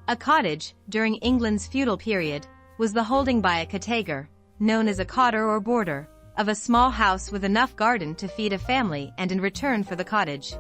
A cottage, during England's feudal period, was the holding by a cottager, known as a cotter or boarder, of a small house with enough garden to feed a family and in return for the cottage.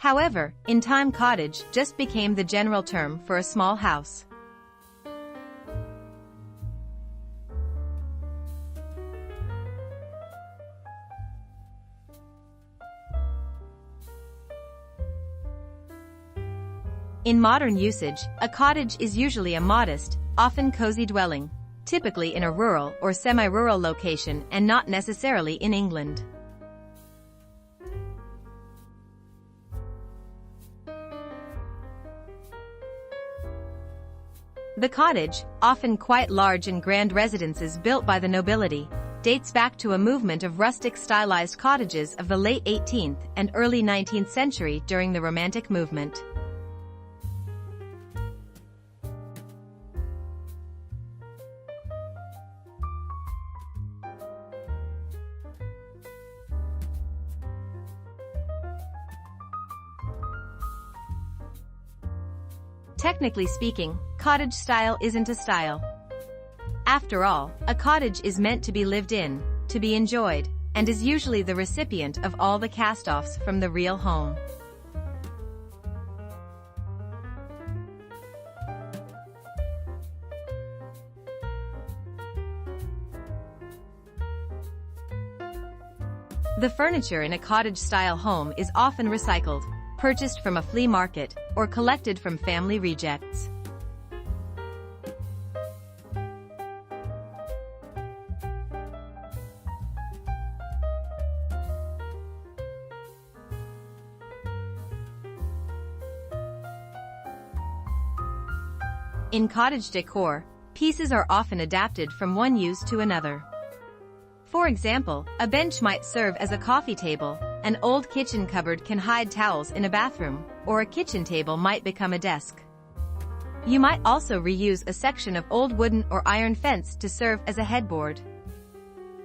However, in time cottage just became the general term for a small house. In modern usage, a cottage is usually a modest, often cozy dwelling, typically in a rural or semi-rural location and not necessarily in England. The cottage, often quite large and grand residences built by the nobility, dates back to a movement of rustic stylized cottages of the late 18th and early 19th century during the Romantic movement. Technically speaking, cottage style isn't a style. After all, a cottage is meant to be lived in, to be enjoyed, and is usually the recipient of all the cast-offs from the real home. The furniture in a cottage-style home is often recycled, purchased from a flea market, or collected from family rejects. In cottage decor, pieces are often adapted from one use to another. For example, a bench might serve as a coffee table, an old kitchen cupboard can hide towels in a bathroom, or a kitchen table might become a desk. You might also reuse a section of old wooden or iron fence to serve as a headboard.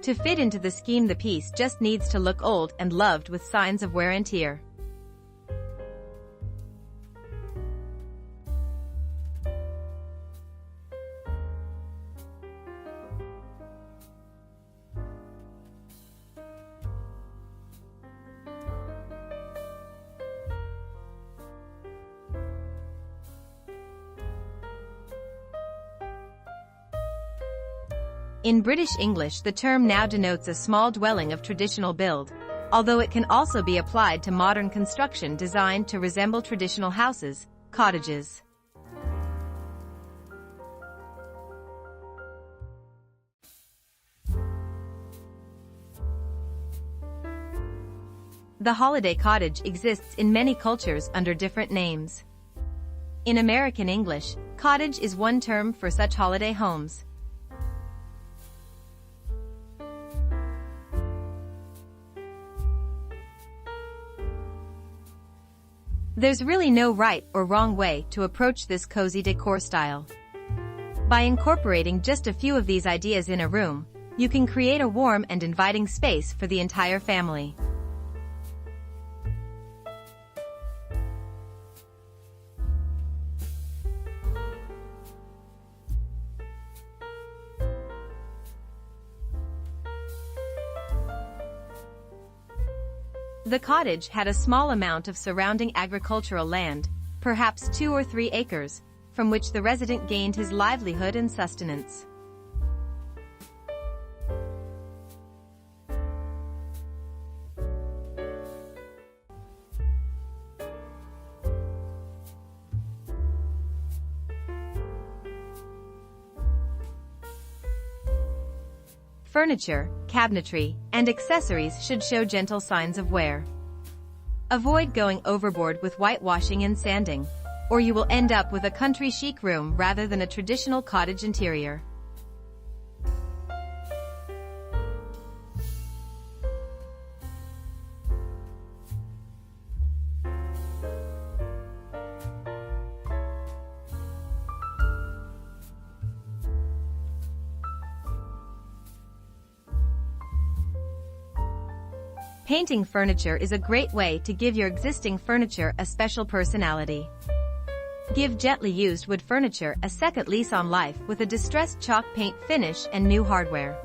To fit into the scheme, the piece just needs to look old and loved with signs of wear and tear. In British English, the term now denotes a small dwelling of traditional build, although it can also be applied to modern construction designed to resemble traditional houses, cottages. The holiday cottage exists in many cultures under different names. In American English, cottage is one term for such holiday homes. There's really no right or wrong way to approach this cozy decor style. By incorporating just a few of these ideas in a room, you can create a warm and inviting space for the entire family. The cottage had a small amount of surrounding agricultural land, perhaps 2 or 3 acres, from which the resident gained his livelihood and sustenance. Furniture, cabinetry, and accessories should show gentle signs of wear. Avoid going overboard with whitewashing and sanding, or you will end up with a country chic room rather than a traditional cottage interior. Painting furniture is a great way to give your existing furniture a special personality. Give gently used wood furniture a second lease on life with a distressed chalk paint finish and new hardware.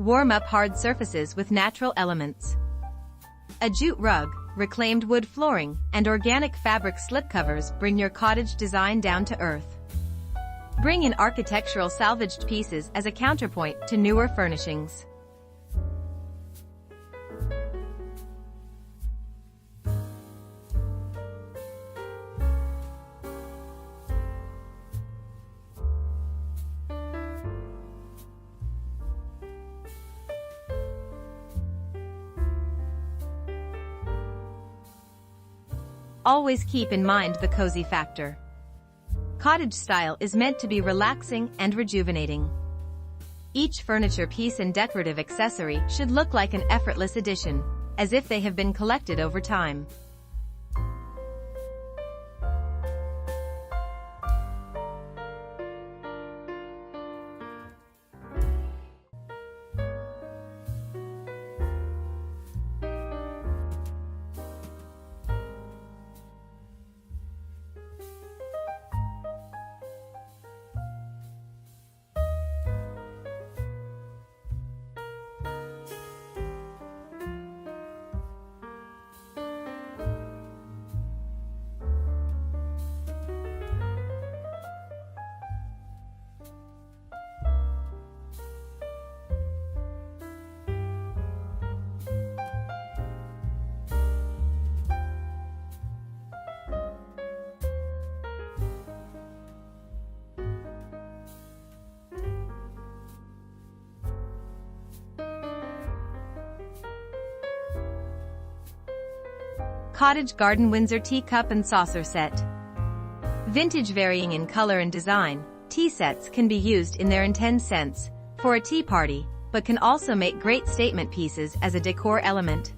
Warm up hard surfaces with natural elements. A jute rug, reclaimed wood flooring, and organic fabric slipcovers bring your cottage design down to earth. Bring in architectural salvaged pieces as a counterpoint to newer furnishings. Always keep in mind the cozy factor. Cottage style is meant to be relaxing and rejuvenating. Each furniture piece and decorative accessory should look like an effortless addition, as if they have been collected over time. Cottage Garden Windsor Teacup and Saucer Set. Vintage varying in color and design, tea sets can be used in their intended sense, for a tea party, but can also make great statement pieces as a decor element.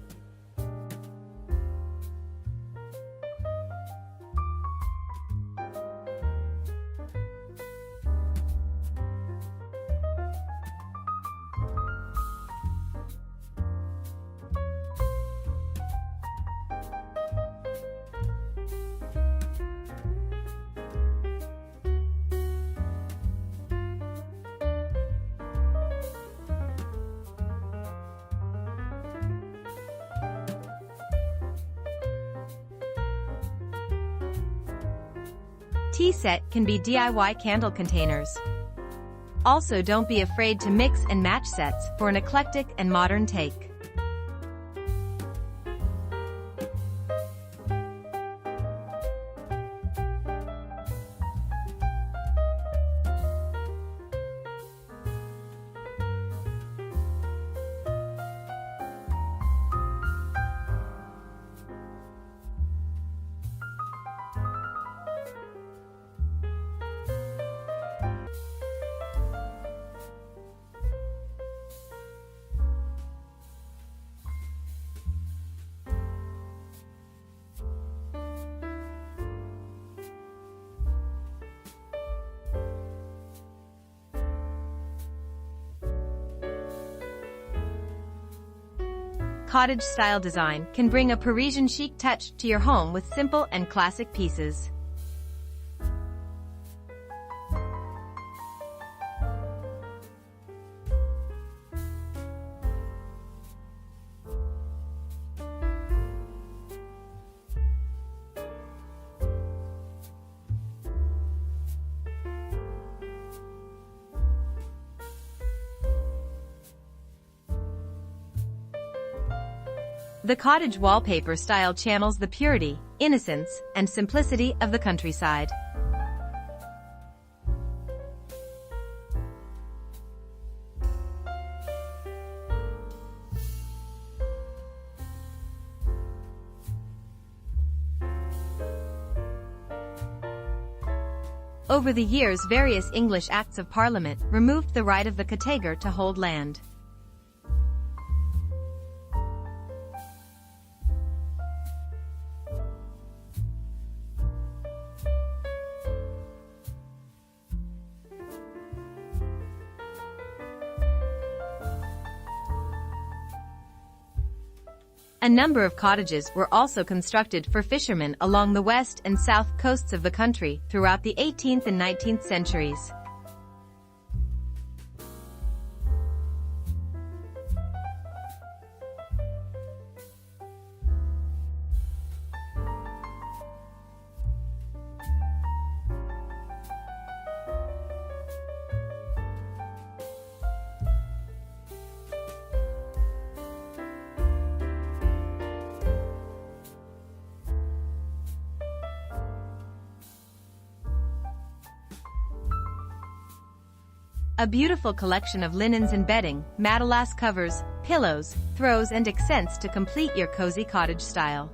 Tea set can be DIY candle containers. Also, don't be afraid to mix and match sets for an eclectic and modern take. Cottage-style design can bring a Parisian chic touch to your home with simple and classic pieces. The cottage wallpaper style channels the purity, innocence, and simplicity of the countryside. Over the years, various English Acts of Parliament removed the right of the cottager to hold land. A number of cottages were also constructed for fishermen along the west and south coasts of the country throughout the 18th and 19th centuries. A beautiful collection of linens and bedding, matelass covers, pillows, throws and accents to complete your cozy cottage style.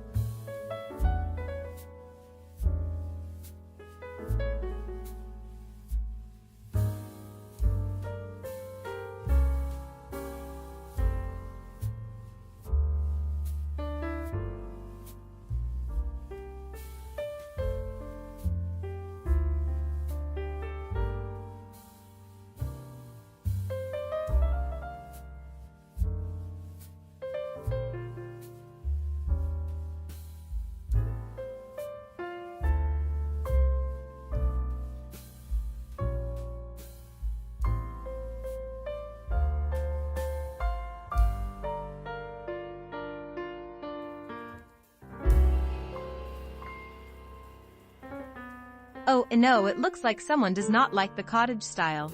Oh, no, it looks like someone does not like the cottage style.